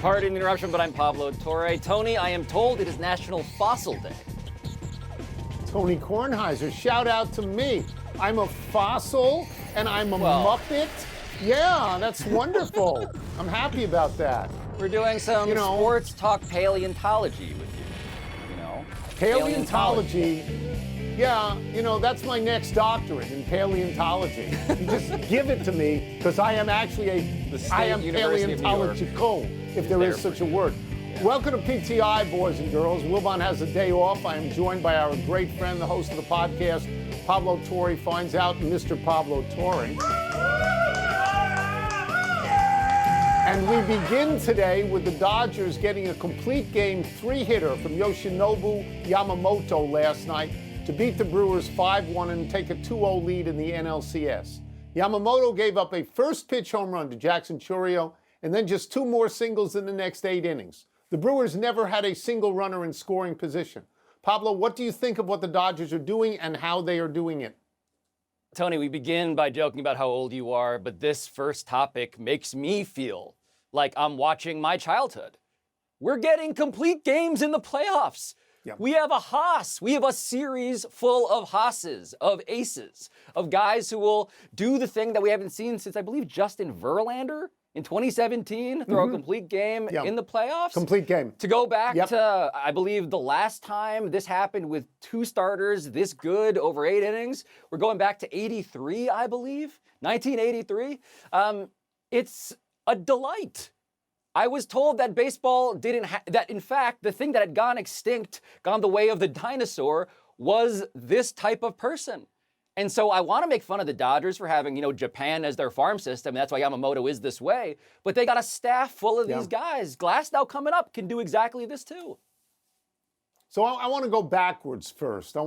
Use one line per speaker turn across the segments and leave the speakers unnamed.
Pardon the interruption, but I'm Pablo Torre. Tony, I am told it is National Fossil Day.
Tony Kornheiser, shout out to me. I'm a fossil and I'm a Muppet. Yeah, that's wonderful. I'm happy about that.
We're doing some sports talk paleontology with you.
Paleontology. Yeah, that's my next doctorate in paleontology. You just give it to me because I am actually I am paleontological, if there is such a word. Yeah. Welcome to PTI, boys and girls. Wilbon has a day off. I am joined by our great friend, the host of the podcast, Pablo Torre, finds out, Mr. Pablo Torre. And we begin today with the Dodgers getting a complete game three-hitter from Yoshinobu Yamamoto last night to beat the Brewers 5-1 and take a 2-0 lead in the NLCS. Yamamoto gave up a first-pitch home run to Jackson Chourio and then just two more singles in the next 8 innings. The Brewers never had a single runner in scoring position. Pablo, what do you think of what the Dodgers are doing and how they are doing it?
Tony, we begin by joking about how old you are, but this first topic makes me feel like I'm watching my childhood. We're getting complete games in the playoffs. Yep. We have a Haas. We have a series full of Haas's, of aces, of guys who will do the thing that we haven't seen since, I believe, Justin Verlander in 2017, throw a complete game in the playoffs.
Complete game.
To go back to, I believe, the last time this happened with 2 starters this good over 8 innings, we're going back to 83, I believe, 1983. It's a delight. I was told that baseball that in fact, the thing that had gone extinct, gone the way of the dinosaur, was this type of person. And so I want to make fun of the Dodgers for having, Japan as their farm system. That's why Yamamoto is this way. But they got a staff full of these guys. Glasnow coming up can do exactly this too.
So I want to go backwards first. Do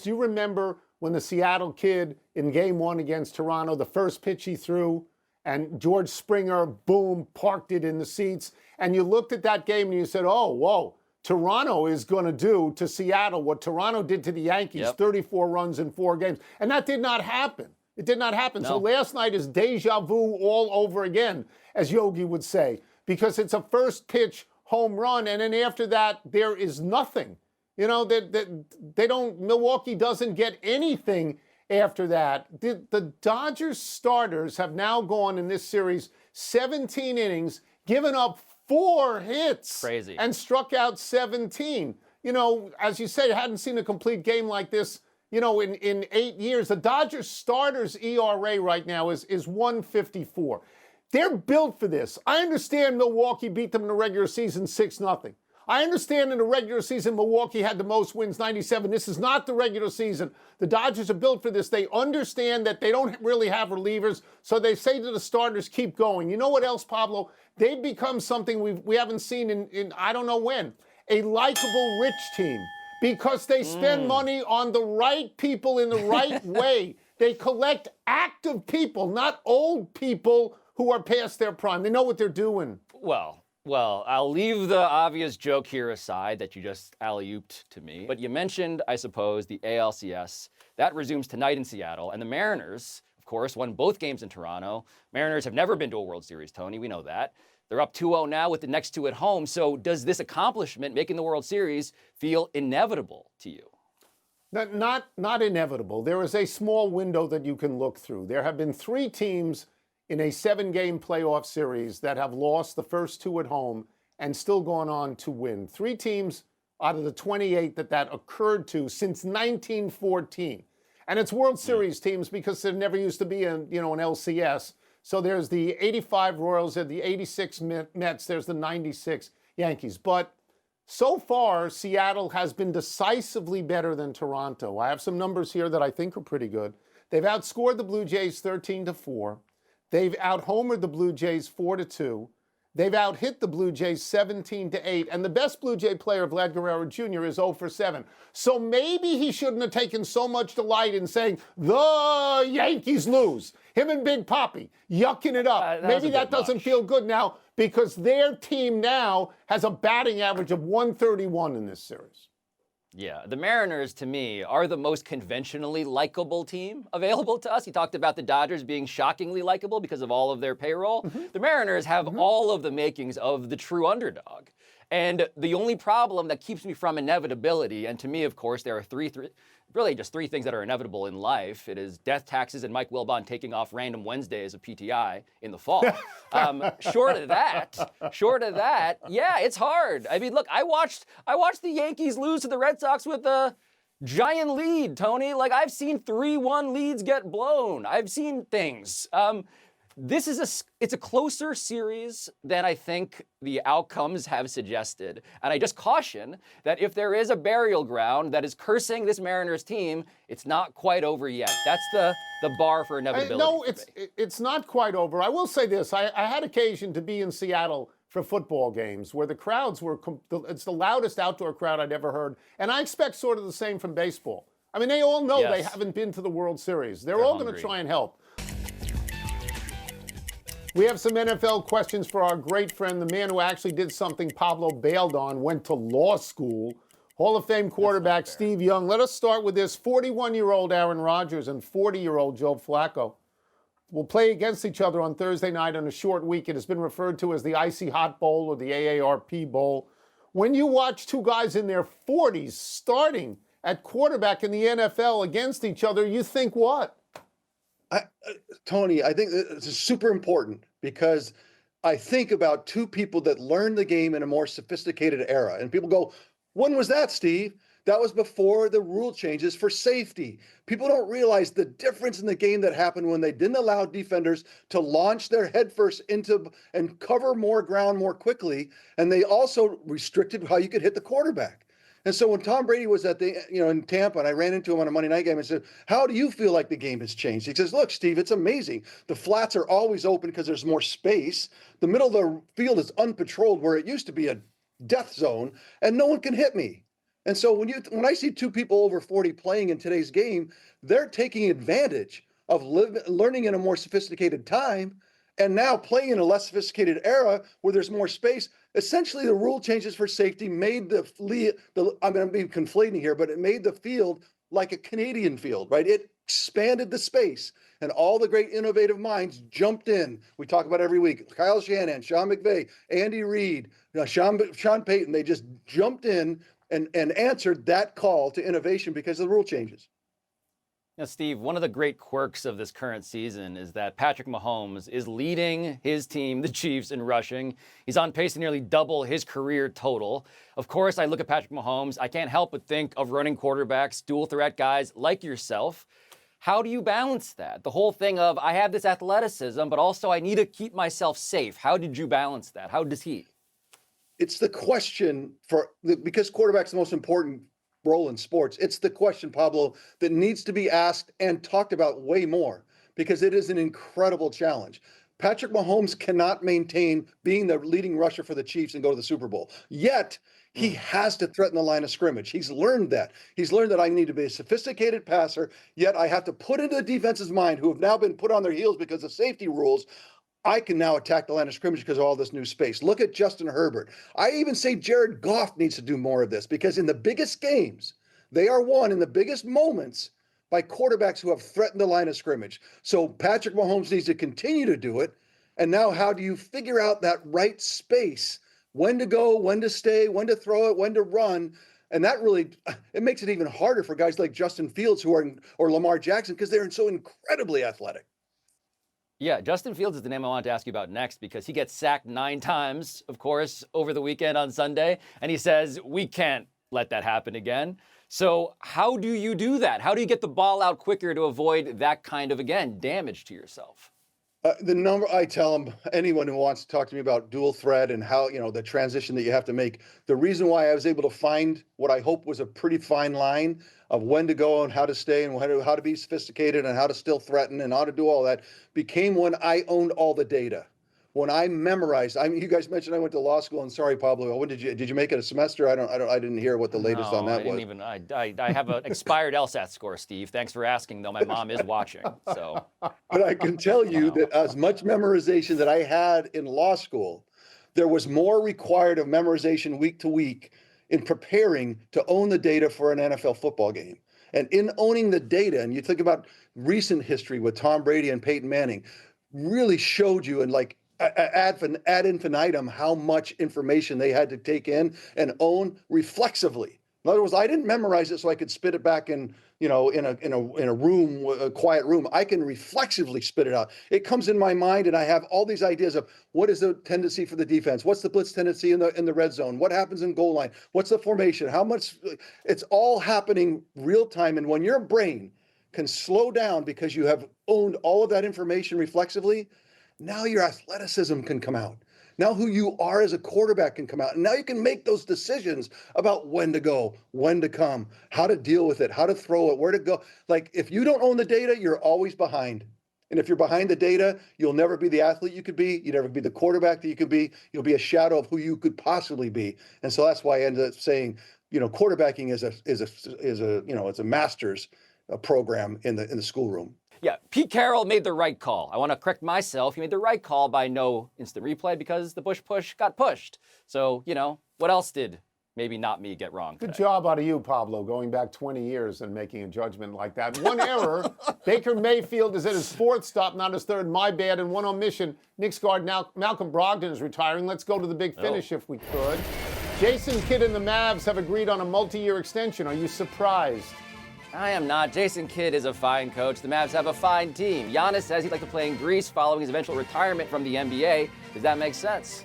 you remember when the Seattle kid in Game 1 against Toronto, the first pitch he threw, and George Springer, boom, parked it in the seats. And you looked at that game and you said, oh, whoa, Toronto is going to do to Seattle what Toronto did to the Yankees, 34 runs in 4 games. And that did not happen. It did not happen. No. So last night is deja vu all over again, as Yogi would say, because it's a first pitch home run. And then after that, there is nothing. Milwaukee doesn't get anything after that. The Dodgers starters have now gone in this series 17 innings, given up 4 hits.
Crazy. And
struck out 17. As you said, I hadn't seen a complete game like this, in 8 years. The Dodgers starters ERA right now is 154. They're built for this. I understand Milwaukee beat them in the regular season 6-0. I understand in the regular season, Milwaukee had the most wins, 97. This is not the regular season. The Dodgers are built for this. They understand that they don't really have relievers, so they say to the starters, keep going. You know what else, Pablo? They've become something we haven't seen in I don't know when. A likable rich team, because they spend money on the right people in the right way. They collect active people, not old people who are past their prime. They know what they're doing.
Well, I'll leave the obvious joke here aside that you just alley-ooped to me. But you mentioned, I suppose, the ALCS. That resumes tonight in Seattle. And the Mariners, of course, won both games in Toronto. Mariners have never been to a World Series, Tony. We know that. They're up 2-0 now with the next 2 at home. So does this accomplishment, making the World Series, feel inevitable to you?
Not inevitable. There is a small window that you can look through. There have been 3 teams in a 7-game playoff series that have lost the first 2 at home and still gone on to win. 3 teams out of the 28 that occurred to since 1914. And it's World Series teams because there never used to be an LCS. So there's the 85 Royals, there's the 86 Mets, there's the 96 Yankees. But so far, Seattle has been decisively better than Toronto. I have some numbers here that I think are pretty good. They've outscored the Blue Jays 13-4. They've out-homered the Blue Jays 4-2. They've out-hit the Blue Jays 17-8. And the best Blue Jay player, Vlad Guerrero Jr., is 0-7. So maybe he shouldn't have taken so much delight in saying, the Yankees lose. Him and Big Papi, yucking it up. Maybe that doesn't feel good now because their team now has a batting average of 131 in this series.
Yeah, the Mariners, to me, are the most conventionally likable team available to us. He talked about the Dodgers being shockingly likable because of all of their payroll. The Mariners have all of the makings of the true underdog. And the only problem that keeps me from inevitability, and to me, of course, there are really just three things that are inevitable in life. It is death, taxes, and Mike Wilbon taking off random Wednesdays of PTI in the fall. Short of that, yeah, it's hard. I mean, look, I watched the Yankees lose to the Red Sox with a giant lead, Tony. Like, I've seen 3-1 leads get blown. I've seen things. It's a closer series than I think the outcomes have suggested. And I just caution that if there is a burial ground that is cursing this Mariners team, it's not quite over yet. That's the bar for inevitability.
No, it's not quite over. I will say this. I had occasion to be in Seattle for football games where the crowds were, it's the loudest outdoor crowd I'd ever heard. And I expect sort of the same from baseball. I mean, they all know they haven't been to the World Series. They're all going to try and help. We have some NFL questions for our great friend, the man who actually did something Pablo bailed on, went to law school, Hall of Fame quarterback Steve Young. Let us start with this. 41-year-old Aaron Rodgers and 40-year-old Joe Flacco will play against each other on Thursday night on a short week. It has been referred to as the Icy Hot Bowl or the AARP Bowl. When you watch two guys in their 40s starting at quarterback in the NFL against each other, you think what?
Tony, I think this is super important because I think about two people that learned the game in a more sophisticated era. And people go, when was that, Steve? That was before the rule changes for safety. People don't realize the difference in the game that happened when they didn't allow defenders to launch their headfirst into and cover more ground more quickly. And they also restricted how you could hit the quarterback. And so when Tom Brady was at in Tampa, and I ran into him on a Monday night game and said, how do you feel like the game has changed? He says, look, Steve, it's amazing. The flats are always open because there's more space. The middle of the field is unpatrolled where it used to be a death zone, and no one can hit me. And so when I see two people over 40 playing in today's game, they're taking advantage of learning in a more sophisticated time and now playing in a less sophisticated era where there's more space. Essentially, the rule changes for safety made I'm being conflating here, but it made the field like a Canadian field, right? It expanded the space, and all the great innovative minds jumped in. We talk about it every week. Kyle Shanahan, Sean McVay, Andy Reid, Sean Payton, they just jumped in and answered that call to innovation because of the rule changes.
Now, Steve, one of the great quirks of this current season is that Patrick Mahomes is leading his team, the Chiefs, in rushing. He's on pace to nearly double his career total. Of course, I look at Patrick Mahomes. I can't help but think of running quarterbacks, dual threat guys like yourself. How do you balance that? The whole thing of, I have this athleticism, but also I need to keep myself safe. How did you balance that? How does he?
It's the question because quarterback's the most important role in sports. It's the question, Pablo, that needs to be asked and talked about way more because it is an incredible challenge. Patrick Mahomes cannot maintain being the leading rusher for the Chiefs and go to the Super Bowl. Yet, he has to threaten the line of scrimmage. He's learned that. He's learned that I need to be a sophisticated passer, yet I have to put into the defense's mind, who have now been put on their heels because of safety rules, I can now attack the line of scrimmage because of all this new space. Look at Justin Herbert. I even say Jared Goff needs to do more of this because in the biggest games, they are won in the biggest moments by quarterbacks who have threatened the line of scrimmage. So Patrick Mahomes needs to continue to do it. And now how do you figure out that right space, when to go, when to stay, when to throw it, when to run? And that really, it makes it even harder for guys like Justin Fields or Lamar Jackson because they're so incredibly athletic.
Yeah, Justin Fields is the name I wanted to ask you about next because he gets sacked 9 times, of course, over the weekend on Sunday. And he says, we can't let that happen again. So how do you do that? How do you get the ball out quicker to avoid that kind of, again, damage to yourself?
The number I tell them, anyone who wants to talk to me about dual threat and how, the transition that you have to make, the reason why I was able to find what I hope was a pretty fine line of when to go and how to stay and how to be sophisticated and how to still threaten and how to do all that became when I owned all the data. When I memorized, you guys mentioned I went to law school, and sorry, Pablo, when did you make it a semester? I didn't hear what the latest on that was.
I have an expired LSAT score, Steve. Thanks for asking, though. My mom is watching, so.
But I can tell you that as much memorization that I had in law school, there was more required of memorization week to week in preparing to own the data for an NFL football game. And in owning the data, and you think about recent history with Tom Brady and Peyton Manning, really showed you, and like ad infinitum, how much information they had to take in and own reflexively. In other words, I didn't memorize it so I could spit it back in a room, a quiet room. I can reflexively spit it out. It comes in my mind, and I have all these ideas of what is the tendency for the defense, what's the blitz tendency in the red zone, what happens in goal line, what's the formation, how much. It's all happening real time. And when your brain can slow down because you have owned all of that information reflexively, now your athleticism can come out. Now who you are as a quarterback can come out. And now you can make those decisions about when to go, when to come, how to deal with it, how to throw it, where to go. Like, if you don't own the data, you're always behind. And if you're behind the data, you'll never be the athlete you could be. You'll never be the quarterback that you could be. You'll be a shadow of who you could possibly be. And so that's why I ended up saying, quarterbacking is a master's program in the schoolroom.
Yeah, Pete Carroll made the right call. I want to correct myself. He made the right call by no instant replay because the Bush push got pushed. So, what else did maybe not me get wrong today?
Good job out of you, Pablo, going back 20 years and making a judgment like that. One error. Baker Mayfield is at his fourth stop, not his third. My bad. And one omission. Knicks guard now Malcolm Brogdon is retiring. Let's go to the big finish if we could. Jason Kidd and the Mavs have agreed on a multi-year extension. Are you surprised?
I am not. Jason Kidd is a fine coach. The Mavs have a fine team. Giannis says he'd like to play in Greece following his eventual retirement from the NBA. Does that make sense?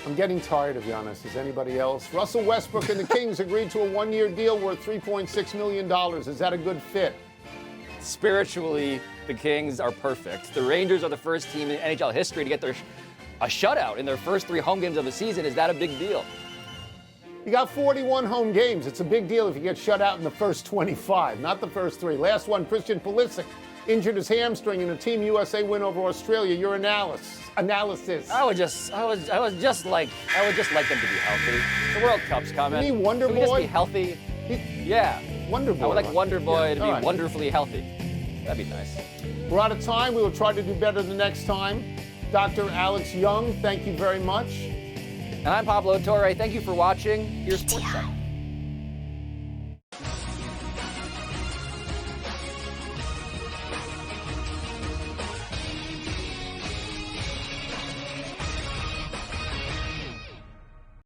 I'm getting tired of Giannis. Is anybody else? Russell Westbrook and the Kings agreed to a one-year deal worth $3.6 million. Is that a good fit?
Spiritually, the Kings are perfect. The Rangers are the first team in NHL history to get a shutout in their first 3 home games of the season. Is that a big deal?
You got 41 home games. It's a big deal if you get shut out in the first 25, not the first 3. Last one, Christian Pulisic injured his hamstring in a Team USA win over Australia. Your analysis.
I would just like them to be healthy. The World Cup's coming.
You mean Wonder
Can we just
Boy?
be healthy? Yeah.
Wonder Boy.
I would like Wonder Boy to be
All right.
wonderfully healthy. That'd be nice.
We're out of time. We will try to do better the next time. Dr. Alex Young, thank you very much.
And I'm Pablo Torre. Thank you for watching. Here's Sports Center.